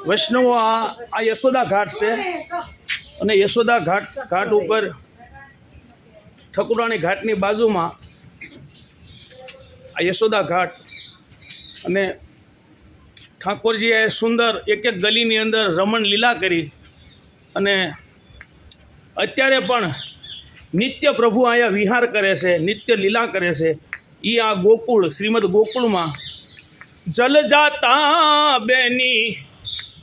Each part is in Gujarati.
વૈષ્ણવો આ યશોદા ઘાટ છે અને યશોદા ઘાટ ઉપર ઠકુરાણી ઘાટની બાજુમાં આ યશોદા ઘાટ અને ઠાકોરજીએ સુંદર એક એક ગલીની અંદર રમણ લીલા કરી અને અત્યારે પણ નિત્ય પ્રભુ અહીંયા વિહાર કરે છે, નિત્ય લીલા કરે છે. એ આ ગોકુળ શ્રીમદ ગોકુળમાં જલ જાતા બેની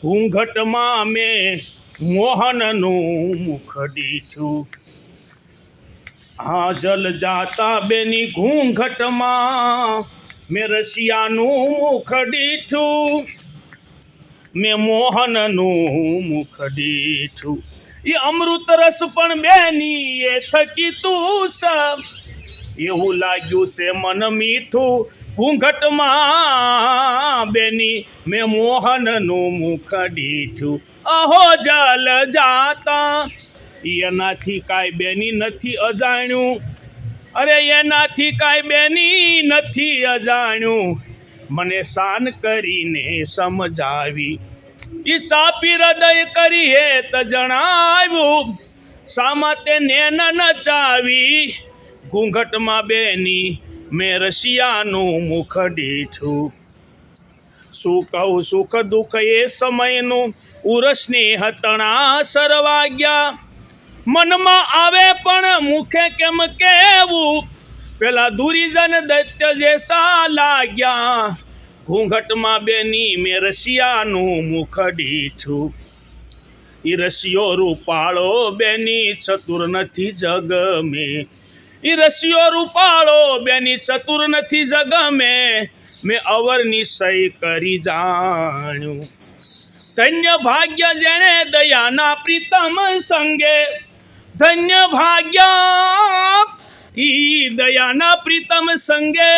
ઘૂંઘટમાં મેં મોહનનું મુખ દીઠું. હા, જલ જાતા બેની ઘૂંઘટમાં મેં રસિયાનું મુખ દીઠું, મેં મોહનનું મુખ દીઠું. એ અમૃત રસ પણ બેની એ થકી તું સબ એવું લાગ્યું છે મન મીઠું. ઘૂંઘટમાં બેની મેં મોહનનું મુખ દીઠું. અહો જલ જાતા એનાથી કાંઈ બેની નથી અજાણ્યું. અરે એનાથી કાંઈ બેની નથી અજાણ્યું. મને શાન કરીને સમજાવી એ ચાપી હૃદય કરી હે ત જણાવ્યું. શામાં તે નેન નચાવી ઘૂંઘટમાં બેની મેં રસિયાનું મુખ દીઠું. શું કહું સુખ દુઃખ એ સમયનું ઉરસ્નેહ તણા સરવાગ્યા. મનમાં આવે પણ મુખે કેમ કેવું, પેલા દુરીજન દૈત્ય જેસા લાગ્યા. ઘૂંઘટમાં બેની મેં રસિયાનું મુખ દીઠું. એ રસિયો રૂપાળો બેની ચતુર નથી જગ મેં. એ રસિયો રૂપાળો બેની ચતુર નથી જગ મેં અવર નિશ્ચય કરી જાણ્યું. ધન્ય ભાગ્ય જેણે દયાના પ્રીતમ સંગે, ધન્ય ભાગ્ય ઈ દયાના પ્રીતમ સંગે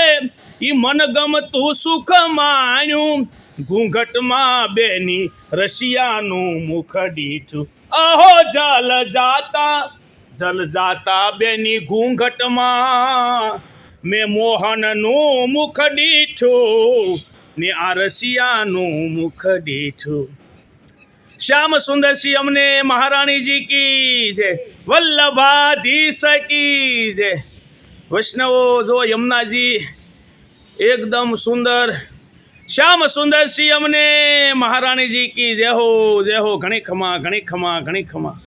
ઈ મન ગમતું સુખ માણ્યું. ઘૂંઘટમાં બેની રસિયાનું મુખ દીઠું. અહો જલ જાતા બેની ઘૂંઘટમાં મેં મોહનનું મુખ દીઠું ને આ રસિયાનું મુખ દીઠું. શ્યામ સુંદર શ્રી અમને મહારાણીજી કી જય, વલ્લભાધીશ કી જય. વૈષ્ણવો જો યમુનાજી એકદમ સુંદર. શ્યામ સુંદર શ્રી અમને મહારાણીજી કી જય હો, જય હો. ઘણી ખમા, ઘણી ખમા, ઘણી ખમા.